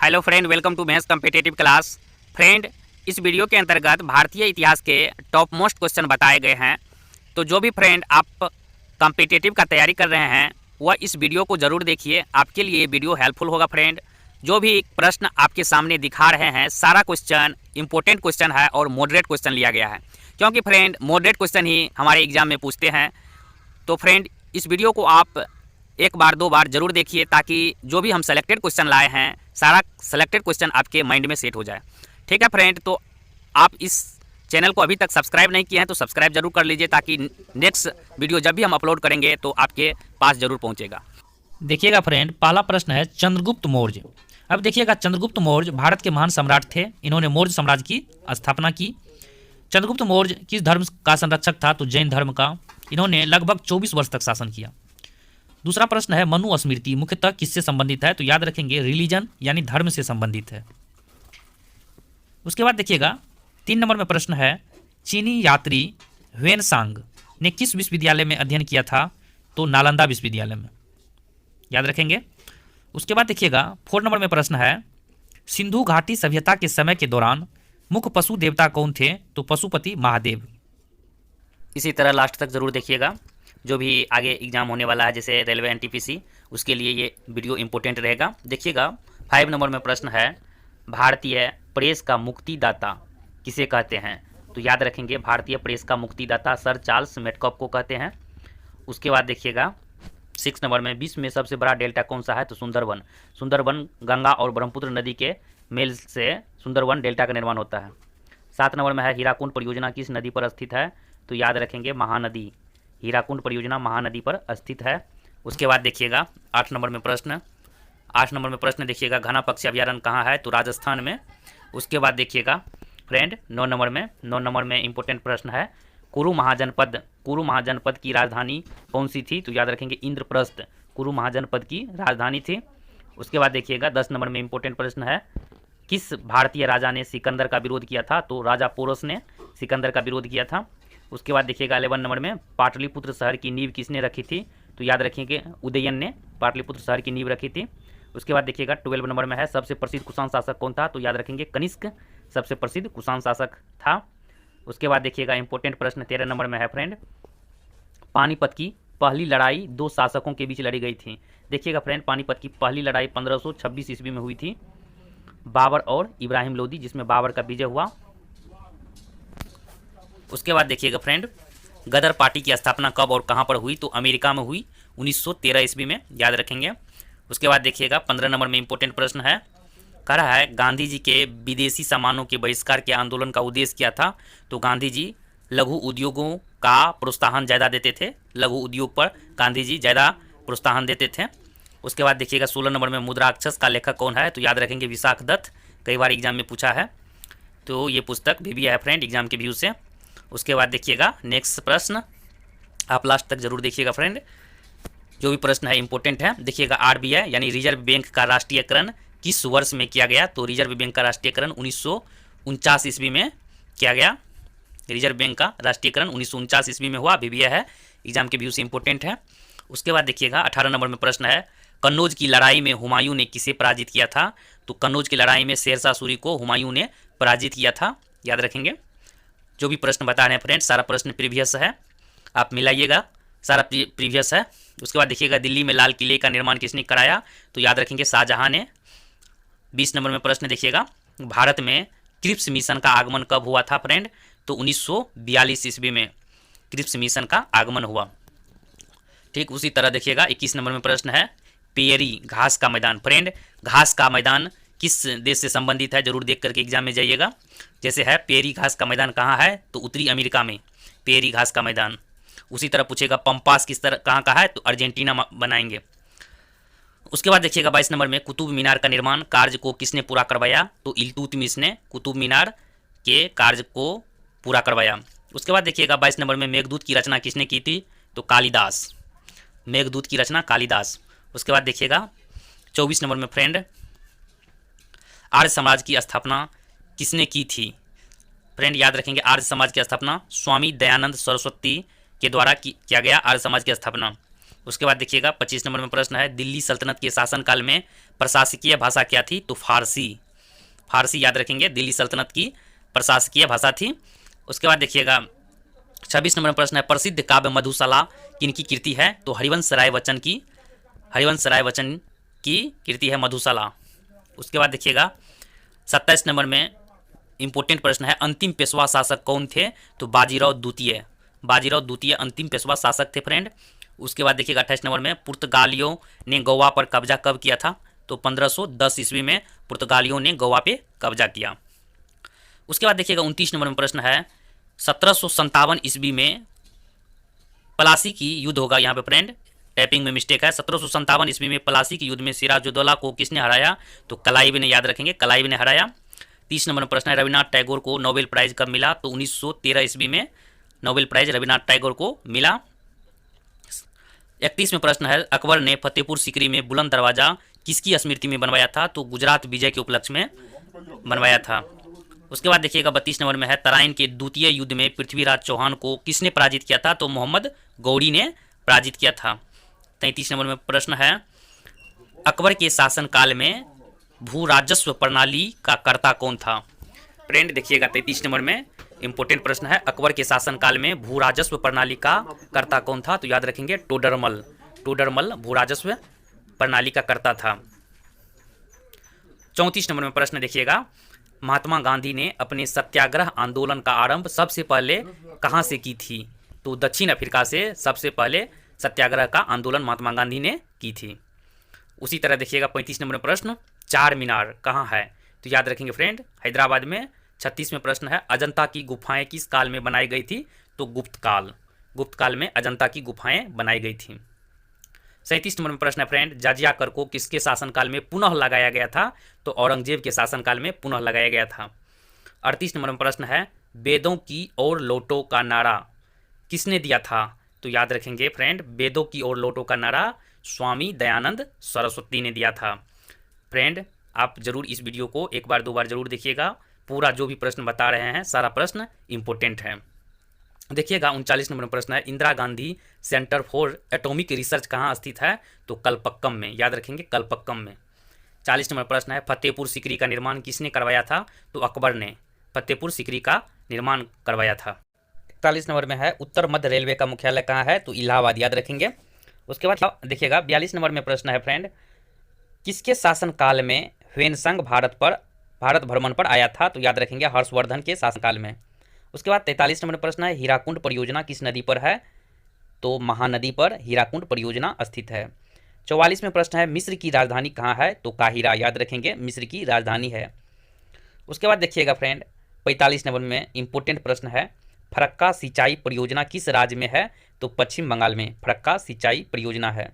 Hello friend, welcome to maths competitive class. Friend, इस video के अंतर्गत भारतीय इतिहास के टॉप मोस्ट क्वेश्चन बताए गए हैं। तो जो भी फ्रेंड आप कॉम्पिटिटिव का तैयारी कर रहे हैं वह इस वीडियो को ज़रूर देखिए, आपके लिए वीडियो हेल्पफुल होगा। फ्रेंड, जो भी प्रश्न आपके सामने दिखा रहे हैं सारा क्वेश्चन इंपॉर्टेंट क्वेश्चन है और मॉडरेट क्वेश्चन लिया गया है, क्योंकि फ्रेंड मॉडरेट क्वेश्चन ही हमारे एग्जाम में पूछते हैं। तो फ्रेंड, इस वीडियो को आप एक बार दो बार जरूर देखिए, ताकि जो भी हम सेलेक्टेड क्वेश्चन लाए हैं सारा सेलेक्टेड क्वेश्चन आपके माइंड में सेट हो जाए। ठीक है फ्रेंड, तो आप इस चैनल को अभी तक सब्सक्राइब नहीं किए हैं तो सब्सक्राइब जरूर कर लीजिए, ताकि नेक्स्ट वीडियो जब भी हम अपलोड करेंगे तो आपके पास जरूर पहुंचेगा। देखिएगा फ्रेंड, पहला प्रश्न है चंद्रगुप्त मौर्य। अब देखिएगा, चंद्रगुप्त मौर्य भारत के महान सम्राट थे। इन्होंने मौर्य साम्राज्य की स्थापना की। चंद्रगुप्त मौर्य किस धर्म का संरक्षक था? तो जैन धर्म का। इन्होंने लगभग 24 वर्ष तक शासन किया। दूसरा प्रश्न है मनुस्मृति मुख्यतः किससे संबंधित है? तो याद रखेंगे रिलीजन यानी धर्म से संबंधित है। उसके बाद देखिएगा 3 नंबर में प्रश्न है चीनी यात्री ह्वेनसांग ने किस विश्वविद्यालय में अध्ययन किया था? तो नालंदा विश्वविद्यालय में, याद रखेंगे। उसके बाद देखिएगा 4 नंबर में प्रश्न है सिंधु घाटी सभ्यता के समय के दौरान मुख्य पशु देवता कौन थे? तो पशुपति महादेव। इसी तरह लास्ट तक ज़रूर देखिएगा, जो भी आगे एग्जाम होने वाला है जैसे रेलवे एनटीपीसी, उसके लिए ये वीडियो इंपॉर्टेंट रहेगा। देखिएगा 5 नंबर में प्रश्न है भारतीय प्रेस का मुक्तिदाता किसे कहते हैं? तो याद रखेंगे भारतीय प्रेस का मुक्तिदाता सर चार्ल्स मेटकॉफ को कहते हैं। उसके बाद देखिएगा 6 नंबर में विश्व में सबसे बड़ा डेल्टा कौन सा है? तो सुंदरवन। सुंदरवन गंगा और ब्रह्मपुत्र नदी के मेल से सुंदरवन डेल्टा का निर्माण होता है। 7 नंबर में है हीराकुंड परियोजना किस नदी पर स्थित है? तो याद रखेंगे महानदी। हीराकुंड परियोजना महानदी पर स्थित है। उसके बाद देखिएगा 8 नंबर में प्रश्न देखिएगा घना पक्षी अभ्यारण्य कहाँ है? तो राजस्थान में। उसके बाद देखिएगा फ्रेंड 9 नंबर में इंपॉर्टेंट प्रश्न है कुरु महाजनपद की राजधानी कौन सी थी? तो याद रखेंगे इंद्रप्रस्थ कुरु महाजनपद की राजधानी थी। उसके बाद देखिएगा 10 नंबर में इंपॉर्टेंट प्रश्न है किस भारतीय राजा ने सिकंदर का विरोध किया था? तो राजा पोरस ने सिकंदर का विरोध किया था। उसके बाद देखिएगा 11 नंबर में पाटलिपुत्र शहर की नींव किसने रखी थी? तो याद रखेंगे उदयन ने पाटलिपुत्र शहर की नींव रखी थी। उसके बाद देखिएगा 12 नंबर में है सबसे प्रसिद्ध कुषाण शासक कौन था? तो याद रखेंगे कनिष्क सबसे प्रसिद्ध कुषाण शासक था। उसके बाद देखिएगा इंपॉर्टेंट प्रश्न 13 नंबर में है फ्रेंड पानीपत की पहली लड़ाई 2 शासकों के बीच लड़ी गई थी। देखिएगा फ्रेंड, पानीपत की पहली लड़ाई 1526 ईस्वी में हुई थी, बाबर और इब्राहिम लोदी, जिसमें बाबर का विजय हुआ। उसके बाद देखिएगा फ्रेंड गदर पार्टी की स्थापना कब और कहां पर हुई? तो अमेरिका में हुई 1913 ईस्वी में, याद रखेंगे। उसके बाद देखिएगा 15 नंबर में इंपॉर्टेंट प्रश्न है कह रहा है गांधी जी के विदेशी सामानों के बहिष्कार के आंदोलन का उद्देश्य क्या था? तो गांधी जी लघु उद्योगों का प्रोत्साहन ज़्यादा देते थे, लघु उद्योग पर गांधी जी ज़्यादा प्रोत्साहन देते थे। उसके बाद देखिएगा 16 नंबर में मुद्राक्षस का लेखक कौन है? तो याद रखेंगे विशाख दत्त, कई बार एग्जाम में पूछा है, तो ये पुस्तक भी है फ्रेंड एग्जाम के व्यू से। उसके बाद देखिएगा नेक्स्ट प्रश्न, आप लास्ट तक जरूर देखिएगा फ्रेंड, जो भी प्रश्न है इंपॉर्टेंट है। देखिएगा आरबीआई यानी रिजर्व बैंक का राष्ट्रीयकरण किस वर्ष में किया गया? तो रिजर्व बैंक का राष्ट्रीयकरण 1949 ईस्वी में किया गया। रिजर्व बैंक का राष्ट्रीयकरण 1949 ईस्वी में हुआ, अभी है एग्जाम के व्यू से इंपॉर्टेंट है। उसके बाद देखिएगा 18 नंबर में प्रश्न है कन्नौज की लड़ाई में हुमायूं ने किसे पराजित किया था? तो कन्नौज की लड़ाई में शेरशाह सूरी को हुमायूं ने पराजित किया था, याद रखेंगे। जो भी प्रश्न बता रहे हैं फ्रेंड सारा प्रश्न प्रीवियस है, आप मिलाइएगा, सारा प्रीवियस है। उसके बाद देखिएगा दिल्ली में लाल किले का निर्माण किसने कराया? तो याद रखेंगे शाहजहां ने। 20 नंबर में प्रश्न देखिएगा भारत में क्रिप्स मिशन का आगमन कब हुआ था फ्रेंड? तो 1942 ईस्वी में क्रिप्स मिशन का आगमन हुआ। ठीक उसी तरह देखिएगा 21 नंबर में प्रश्न है पेरी घास का मैदान। फ्रेंड, घास का मैदान किस देश से संबंधित है? जरूर देख करके एग्जाम में जाइएगा। जैसे है पेरी घास का मैदान कहाँ है? तो उत्तरी अमेरिका में पेरी घास का मैदान। उसी तरह पूछेगा पंपास किस तरह कहाँ का है? तो अर्जेंटीना बनाएंगे। उसके बाद देखिएगा 22 नंबर में कुतुब मीनार का निर्माण कार्य को किसने पूरा करवाया? तो इल्तुतमिश ने कुतुब मीनार के कार्य को पूरा करवाया। उसके बाद देखिएगा 22 नंबर में मेघदूत की रचना किसने की थी? तो कालिदास, मेघदूत की रचना कालिदास। उसके बाद देखिएगा 24 नंबर में फ्रेंड आर्य समाज की स्थापना किसने की थी? फ्रेंड याद रखेंगे आर्य समाज की स्थापना स्वामी दयानंद सरस्वती के द्वारा किया गया आर्य समाज की स्थापना। उसके बाद देखिएगा 25 नंबर में प्रश्न है, दिल्ली सल्तनत के शासनकाल में प्रशासकीय भाषा क्या थी? तो फारसी। फारसी याद रखेंगे, दिल्ली सल्तनत की प्रशासकीय भाषा थी। उसके बाद देखिएगा 26 नंबर में प्रश्न है, प्रसिद्ध काव्य मधुशाला किनकी कृति है? तो हरिवंश राय बच्चन की, हरिवंश राय बच्चन की कृति है मधुशाला। उसके बाद देखिएगा 27 नंबर में इंपॉर्टेंट प्रश्न है, अंतिम पेशवा शासक कौन थे? तो बाजीराव द्वितीय। बाजीराव द्वितीय अंतिम पेशवा शासक थे फ्रेंड। उसके बाद देखिएगा 28 नंबर में, पुर्तगालियों ने गोवा पर कब्जा कब किया था? तो 1510 ईस्वी में पुर्तगालियों ने गोवा पे कब्जा किया। उसके बाद देखिएगा 29 नंबर में प्रश्न है, 1757 ईस्वी में प्लासी की युद्ध होगा। यहाँ पे फ्रेंड टाइपिंग में मिस्टेक है, 1757 ईस्वी में प्लासी की युद्ध में सिराजुद्दौला को किसने हराया? तो क्लाइव ने, याद रखेंगे क्लाइव ने हराया। 30 नंबर में प्रश्न है, रविन्द्रनाथ टैगोर को नोबेल प्राइज कब मिला? तो 1913 ईस्वी में नोबेल प्राइज रविन्द्रनाथ टैगोर को मिला। 31 में प्रश्न है, अकबर ने फतेहपुर सीकरी में बुलंद दरवाजा किसकी स्मृति में बनवाया था? तो गुजरात विजय के उपलक्ष्य में बनवाया था। उसके बाद देखिएगा 32 नंबर में है, तराइन के द्वितीय युद्ध में पृथ्वीराज चौहान को किसने पराजित किया था? तो मोहम्मद गौरी ने पराजित किया था। 33 नंबर में प्रश्न है, अकबर के शासनकाल में भू राजस्व प्रणाली का कर्ता कौन था? फ्रेंड देखिएगा 33 नंबर में इंपॉर्टेंट प्रश्न है, अकबर के शासनकाल में भू राजस्व प्रणाली का कर्ता कौन था? तो याद रखेंगे टोडरमल। टोडरमल भू राजस्व प्रणाली का कर्ता था। 34 नंबर में प्रश्न देखिएगा, महात्मा गांधी ने अपने सत्याग्रह आंदोलन का आरंभ सबसे पहले कहां से की थी? तो दक्षिण अफ्रीका से सबसे पहले सत्याग्रह का आंदोलन महात्मा गांधी ने की थी। उसी तरह देखिएगा 35 नंबर में प्रश्न, चार मीनार कहाँ है? तो याद रखेंगे फ्रेंड हैदराबाद में। 36 में प्रश्न है, अजंता की गुफाएं किस काल में बनाई गई थी? तो गुप्त काल। गुप्त काल में अजंता की गुफाएं बनाई गई थी। 37 नंबर में प्रश्न है फ्रेंड, जाजिया कर को किसके शासनकाल में पुनः लगाया गया था? तो औरंगजेब के शासनकाल में पुनः लगाया गया था। 38 नंबर में प्रश्न है, वेदों की ओर लौटो का नारा किसने दिया था? तो याद रखेंगे फ्रेंड, वेदों की ओर लौटो का नारा स्वामी दयानंद सरस्वती ने दिया था। फ्रेंड आप जरूर इस वीडियो को एक बार दो बार जरूर देखिएगा, पूरा जो भी प्रश्न बता रहे हैं सारा प्रश्न इंपॉर्टेंट है। देखिएगा 39 नंबर प्रश्न है, Indira Gandhi centre for atomic research कहाँ स्थित है? तो कलपक्कम में, याद रखेंगे कलपक्कम में। 40 नंबर प्रश्न है, फतेहपुर सीकरी का निर्माण किसने करवाया था? तो अकबर ने फतेहपुर सीकरी का निर्माण करवाया था। 41 नंबर में है, उत्तर मध्य रेलवे का मुख्यालय कहाँ है? तो इलाहाबाद, याद रखेंगे। उसके बाद देखिएगा 42 नंबर में प्रश्न है फ्रेंड, किसके शासनकाल में ह्वेनसांग भारत भ्रमण पर आया था? तो याद रखेंगे हर्षवर्धन के शासनकाल में। उसके बाद 43 नंबर प्रश्न है, हीराकुंड परियोजना किस नदी पर है? तो महानदी पर हीराकुंड परियोजना स्थित है। 44 में प्रश्न है, मिस्र की राजधानी कहाँ है? तो काहिरा, याद रखेंगे मिस्र की राजधानी है। उसके बाद देखिएगा फ्रेंड 45 नंबर में इंपॉर्टेंट प्रश्न है, फरक्का सिंचाई परियोजना किस राज्य में है? तो पश्चिम बंगाल में फरक्का सिंचाई परियोजना है।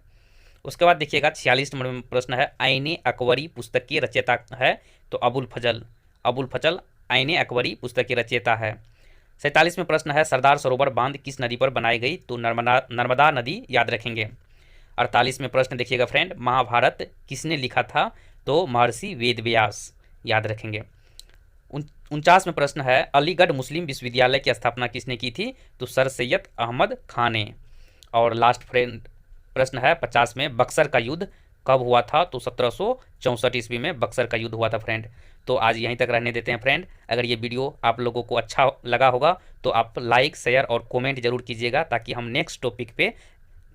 उसके बाद देखिएगा 46 नंबर में प्रश्न है, आईने अकबरी पुस्तक के रचयिता है? तो अबुल फजल आईने अकबरी पुस्तक के रचयिता है। 47 में प्रश्न है, सरदार सरोवर बांध किस नदी पर बनाई गई? तो नर्मदा नदी, याद रखेंगे। 48 में प्रश्न देखिएगा फ्रेंड, महाभारत किसने लिखा था? तो महर्षि वेदव्यास, याद रखेंगे। 49 में प्रश्न है, अलीगढ़ मुस्लिम विश्वविद्यालय की स्थापना किसने की थी? तो सर सैयद अहमद खान ने। और लास्ट फ्रेंड प्रश्न है 50 में, बक्सर का युद्ध कब हुआ था? तो 1764 ईस्वी में बक्सर का युद्ध हुआ था फ्रेंड। तो आज यहीं तक रहने देते हैं फ्रेंड। अगर ये वीडियो आप लोगों को अच्छा लगा होगा तो आप लाइक शेयर और कमेंट जरूर कीजिएगा, ताकि हम नेक्स्ट टॉपिक पे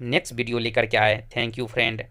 नेक्स्ट वीडियो लेकर के आए। Thank you friend.